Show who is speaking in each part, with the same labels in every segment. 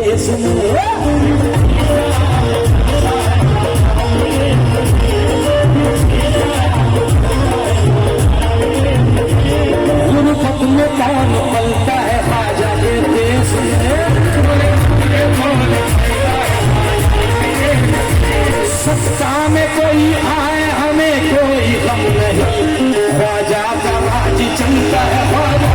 Speaker 1: देश में। गुरबत में कौन पलता है ख्वाजा के देश में। सत्ता में कोई आए हमें कोई गम नहीं, ख्वाजा का राज चलता है ख्वाजा।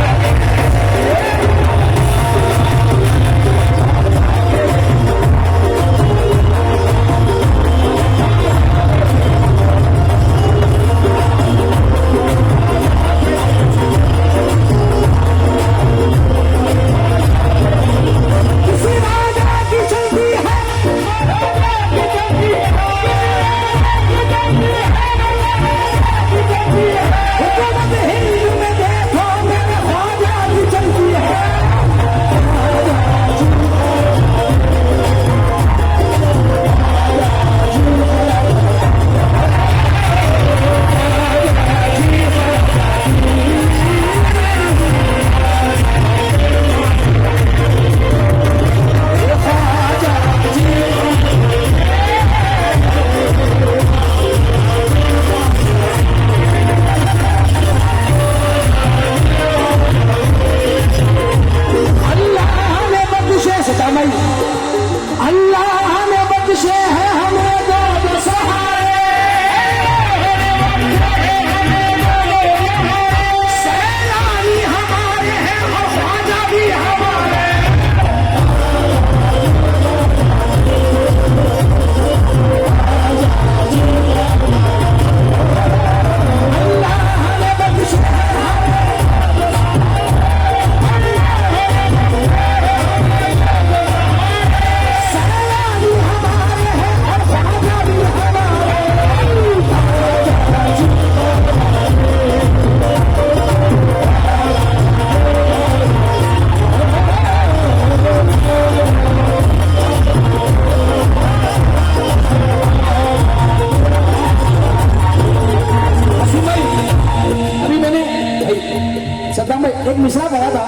Speaker 1: एक मिसरा पढ़ा था,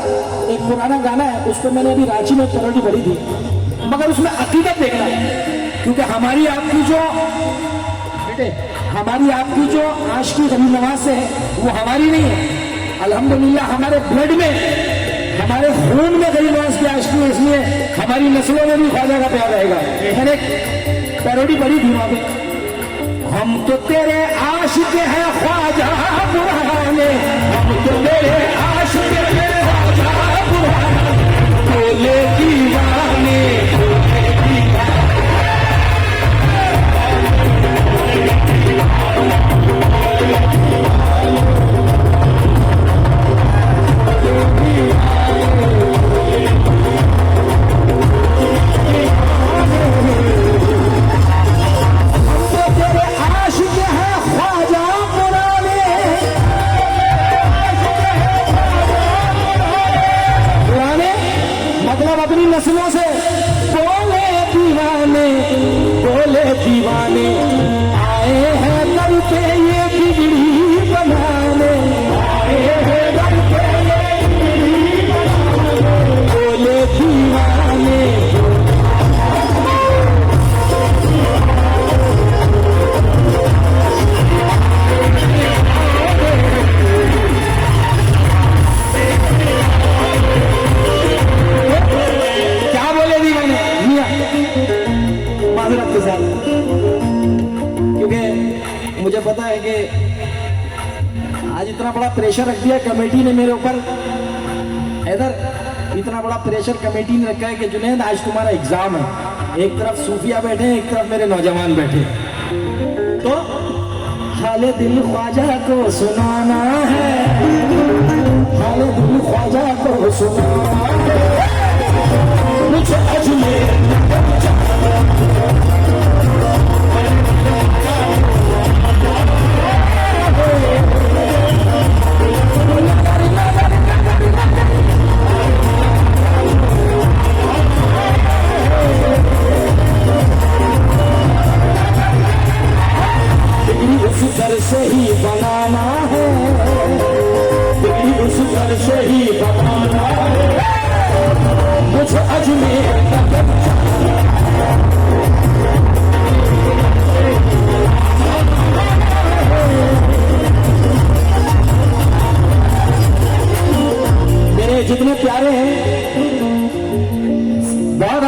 Speaker 1: एक पुराना गाना है, उसको मैंने अभी रांची में पैरोडी पढ़ी थी, मगर उसमें हकीकत देखना है, क्योंकि हमारी आपकी जो आज की गरीब नवाज है वो हमारी नहीं है। अल्हम्दुलिल्लाह हमारे ब्लड में, हमारे खून में गरीब नवाज की आशिकी है, इसलिए हमारी नस्लों में भी ख्वाजा का प्यार रहेगा। मैंने पैरोडी पढ़ी थी वहां पे, हम तो तेरे आशिक हैं ख्वाजा पुराने, हम तो तेरे आशिक हैं ख्वाजा पुराने, बोले दीवाने अपनी नस्लों से बोले दीवाने आए हैं दर पे ये बिगड़ी बनाने, आए हैं दर पे ये बिगड़ी बनाने, बोले दीवाने के साथ, क्योंकि मुझे पता है कि आज इतना बड़ा प्रेशर रख दिया कमेटी ने मेरे ऊपर, इधर इतना बड़ा प्रेशर कमेटी ने रखा है कि जुनैद आज तुम्हारा एग्जाम है, एक तरफ सूफिया बैठे हैं, एक तरफ मेरे नौजवान बैठे, तो हाले दिल ख्वाजा को सुनाना है, हाले दिल ख्वाजा को सुनाना है, मुझे अजमेर उस घर से ही बनाना है, उस घर से ही बनाना है, मुझे अजमेर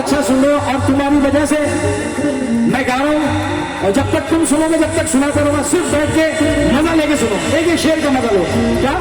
Speaker 1: अच्छा सुन लो, और तुम्हारी वजह से मैं गा रहा हूं, और जब तक तुम सुनोगे जब तक सुनाता रहूंगा, सिर्फ बैठ के मजा लेके सुनो, एक एक शेर का मजा लो। क्या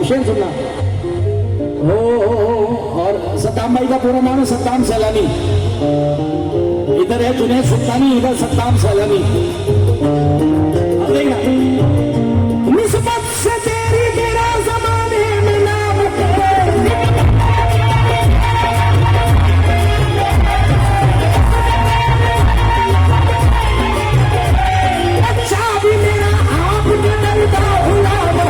Speaker 1: शेर सुनना। और सद्दाम भाई का पूरा नाम है सद्दाम सैलानी, इधर है जुनैद सुल्तानी, इधर सद्दाम सैलानी। निस्बत से तेरी तेरा ज़माने में नाम अच्छा भी मेरा आप के दरदा गुलाम है।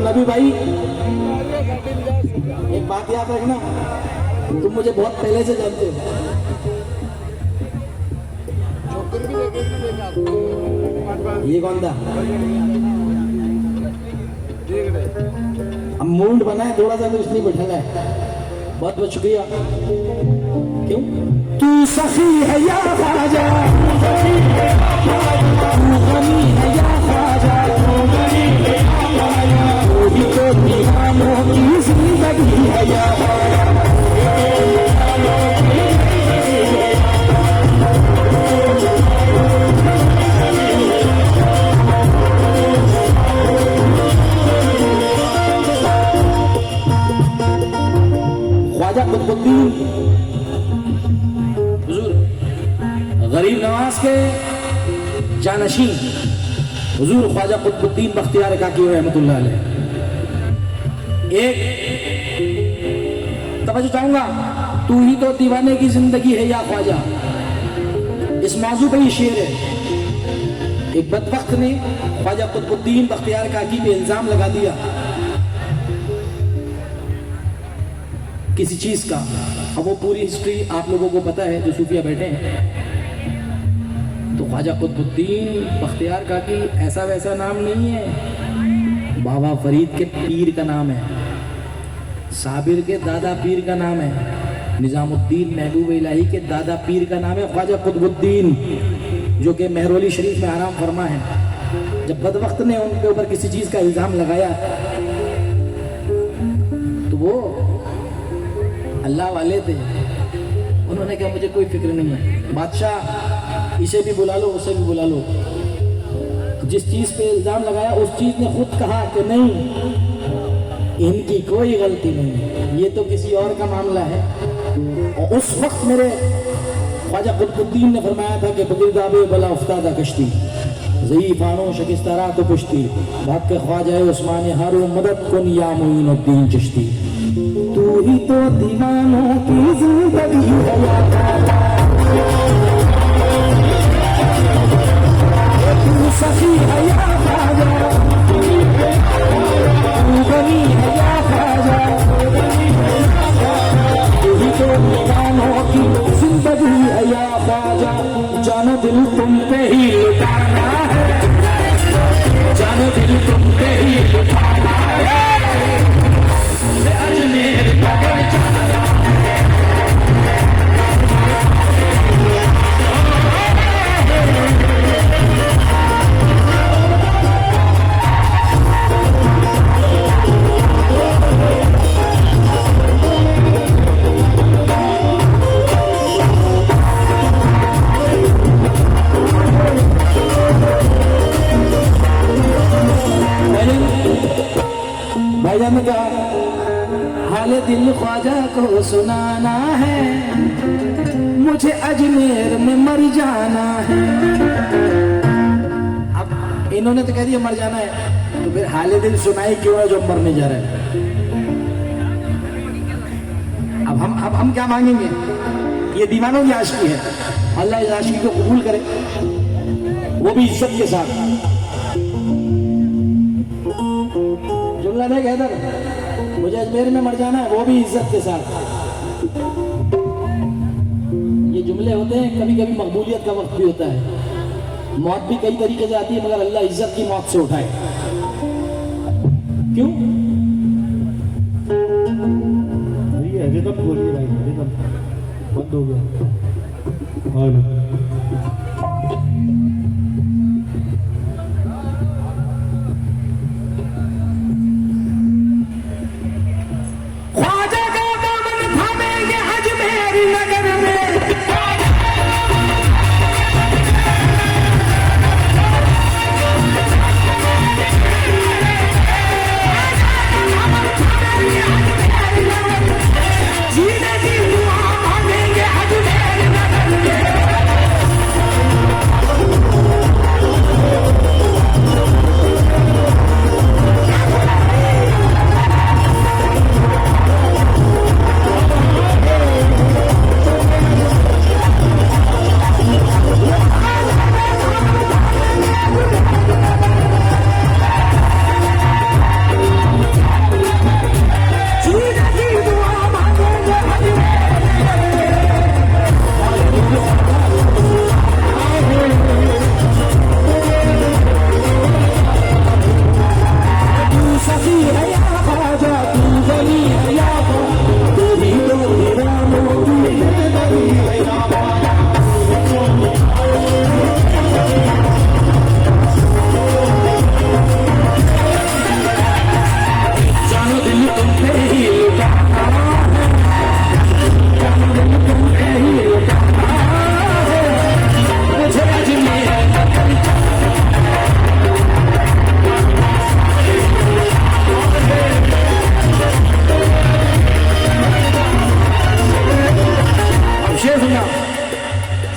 Speaker 1: नबी भाई, एक बात याद रखना, तुम मुझे बहुत पहले से जानते हो। ये कौन था? हम मूड बनाए थोड़ा सा, तो इसलिए बैठा है। बहुत बहुत शुक्रिया। क्यों तू सखी है या ख्वाजा, तू गनी है या ख्वाजा, तो दीवानों की जिंदगी है या ख्वाजा कुतुबुद्दीन हुजूर गरीब नवाज के जानशीन हुजूर ख्वाजा कुतुबुद्दीन बख्तियार काकी रहमतुल्लाह अलैह। एक तवज्जो चाहूंगा, तू ही तो दीवाने की जिंदगी है या ख्वाजा, इस मौजू पे ही शेर है। एक बदबख्त ने ख्वाजा कुतुबुद्दीन बख्तियार काकी पे इल्जाम लगा दिया किसी चीज का। अब वो पूरी हिस्ट्री आप लोगों को पता है जो सूफिया बैठे हैं। तो ख्वाजा कुतुबुद्दीन बख्तियार काकी ऐसा वैसा नाम नहीं है, बाबा फरीद के पीर का नाम है, साबिर के दादा पीर का नाम है, निजामुद्दीन महबूब इलाही के दादा पीर का नाम है ख्वाजा कुतुबुद्दीन, जो कि मेहरौली शरीफ में आराम फरमा है। जब बदबख्त ने उनके ऊपर किसी चीज का इल्जाम लगाया तो वो अल्लाह वाले थे, उन्होंने कहा मुझे कोई फिक्र नहीं है, बादशाह इसे भी बुला लो उसे भी बुला लो। जिस चीज पे इल्जाम लगाया उस चीज ने खुद कहा कि नहीं, इनकी कोई गलती नहीं, ये तो किसी और का मामला है। और उस वक्त मेरे ख्वाजा कुतुबुद्दीन ने फरमाया था कि बगिरदाबे बला उफ्तादा कश्ती, ज़ईफ़ानो शकिस्तारा तो कुश्ती, भाग के ख्वाजा उस्मान हारो मदद कुन या मोइनुद्दीन चिश्ती। तू ही तो दीवानों की जिंदगी है, तू सखी है या ख्वाजा। भाईजान ने कहा हाल दिल ख्वाजा को सुनाना है, मुझे अजमेर में मर जाना है। अब इन्होंने तो कह दिया मर जाना है, तो फिर हाल दिल सुनाई क्यों है जो मरने जा रहे हैं। अब हम क्या मांगेंगे, ये दीवानों की आशिकी है, अल्लाह इस आशिकी को कबूल करे, वो भी इज्जत के साथ। जुमला नहीं कहता मुझे अजमेर में मर जाना है, वो भी इज्जत के साथ। ये जुमले होते हैं, कभी कभी मकबूलियत का वक्त भी होता है। मौत भी कई तरीके से आती है, मगर अल्लाह इज्जत की मौत से उठाए। क्यों?
Speaker 2: रिदम बोलिए भाई, रिदम बंद हो गया।
Speaker 1: ख्वाजा का दामन थामेंगे अजमेर नगर में, जीने की दुआ मांगेंगे अजमेर नगर में।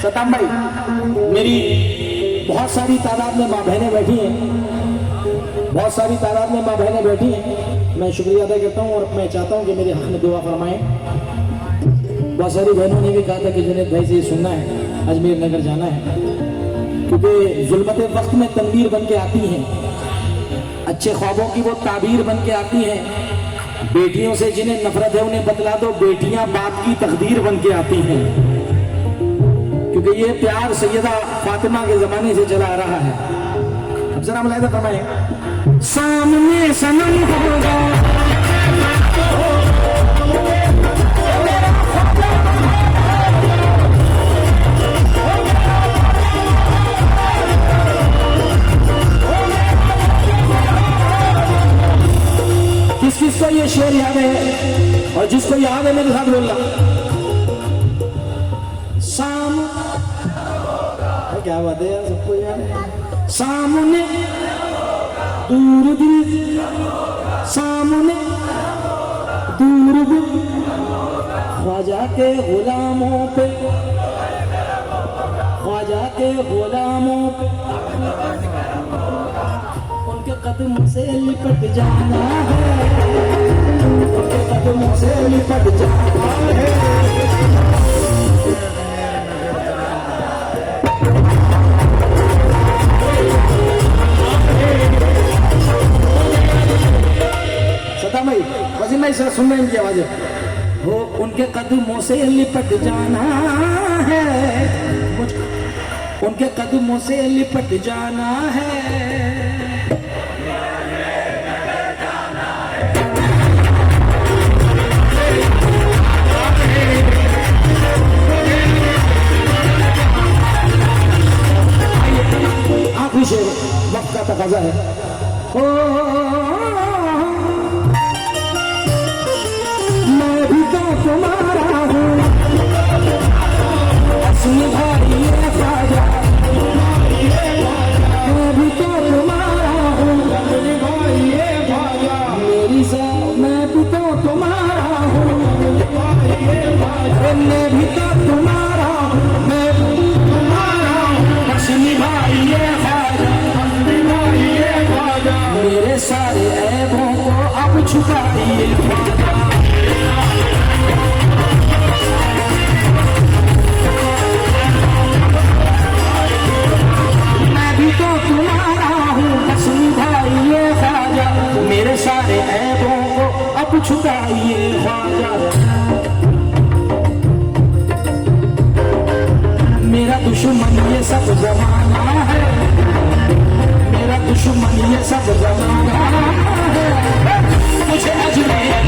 Speaker 1: सताम भाई, मेरी बहुत सारी तादाद में माँ बहनें बैठी हैं, बहुत सारी तादाद में माँ बहनें बैठी हैं। मैं शुक्रिया अदा करता हूँ और मैं चाहता हूँ कि मेरे हक में दुआ फरमाएं। बहुत सारी बहनों ने भी कहा था कि जुनैद भाई से ये सुनना है, अजमेर नगर जाना है, क्योंकि जुल्मत वक्त में तनवीर बन के आती हैं, अच्छे ख्वाबों की वो ताबीर बन के आती हैं। बेटियों से जिन्हें नफरत है उन्हें बतला दो, बेटियां बाप की तकदीर बन के आती हैं, क्योंकि ये प्यार सैयदा फातिमा के जमाने से चला आ रहा है। अब जरा मुलाहिजा फरमाएं, सामने सनम होगा किस किस को ये शेर याद है, और जिसको याद है मेरे साथ बोलना। क्या बात है यार, सबको याद है। सामने दूर दिल, सामने दूर दिल, ख्वाजा के गुलामों पे, ख्वाजा के गुलामों पे, उनके कदमों से लिपट जाना है, उनके कदमों से लिपट जाना है। नहीं सर, सुन रहे हैं इनकी आवाजें, वो उनके कदमों से लिपट जाना है, उनके कदमों से लिपट जाना है। आखिरी शेर वक्त का तकाजा है। मैं भी तो तुम्हारा हूँ असली भाई ये ख्वाजा, मैं भी तो तुम्हारा हूँ असली भाई ये ख्वाजा, मेरी ऐबों को अब छुपाइए ख्वाजा। मैं भी तो तुम्हारा हूँ बस निभाइए ख्वाजा, मेरे सारे ऐबों को अब छुपाइए ख्वाजा। मेरा दुश्मन ये सब जमाना है, मेरा दुश्मन ये सब जमाना है, मुझे अजमेर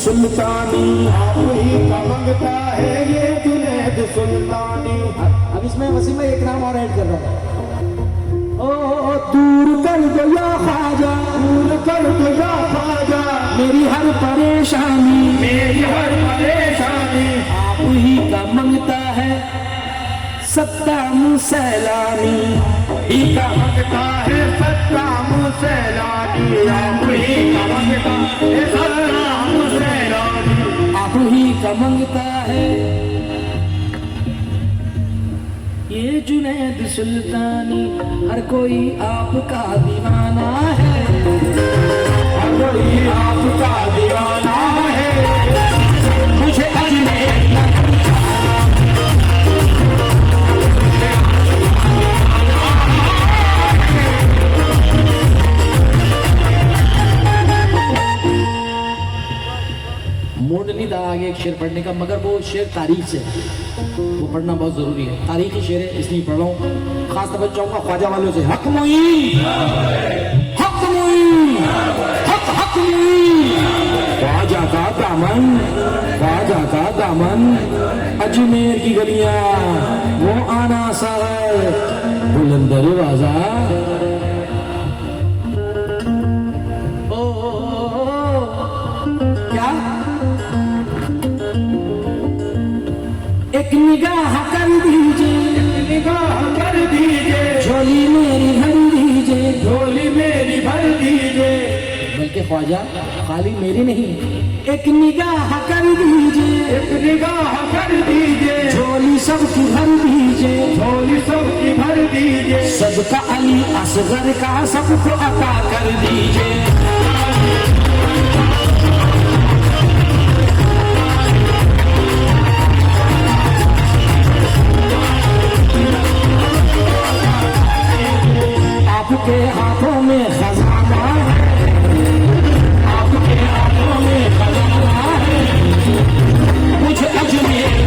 Speaker 1: सुल्तानी,
Speaker 2: आप ही का मंगता है ये जुनैद सुल्तानी।
Speaker 1: अब इसमें वसीम भाई एक नाम और ऐड कर रहा हूँ। ओ दूर कर दो या ख्वाजा,
Speaker 2: दूर कर दो या ख्वाजा
Speaker 1: मेरी हर परेशानी,
Speaker 2: मेरी हर परेशानी।
Speaker 1: आप ही का मंगता है सत्ता मुसैलानी,
Speaker 2: ही का मंगता है सत्ता मुसैलानी। आप ही का मंगता है सत्ता मुसैलानी।
Speaker 1: आप ही का मंगता है ये जुनैद सुल्तानी। हर कोई आपका दीवाना है,
Speaker 2: हर कोई आपका दीवाना है,
Speaker 1: मुझे अजमेर मूड नहीं था आगे एक शेर पढ़ने का, मगर वो शेर तारीख से, वो पढ़ना बहुत जरूरी है। तारीखी शेर है इसलिए पढ़ रहा हूँ। खास तवज्जो चाहूंगा ख्वाजा वालों से। हक मुई, हक मुई, हक मुई, ख्वाजा का दामन, ख्वाजा का दामन, अजमेर की गलियां वो आना सा है बुलंद दरवाजा। क्या एक निगाह कर दीजिए,
Speaker 2: निगाह कर दीजिए,
Speaker 1: झोली मेरी भर दीजिए,
Speaker 2: झोली मेरी भर दीजिए।
Speaker 1: बल्कि ख्वाजा खाली मेरी नहीं, एक निगाह कर दीजिए,
Speaker 2: एक निगाह कर दीजिए,
Speaker 1: झोली सबकी भर दीजिए,
Speaker 2: झोली सबकी भर दीजिए।
Speaker 1: सदका अली असगर का सबको अता कर दीजिए। आपके हाथों में खजाना है, आपके हाथों में खजाना है, मुझे अजमेर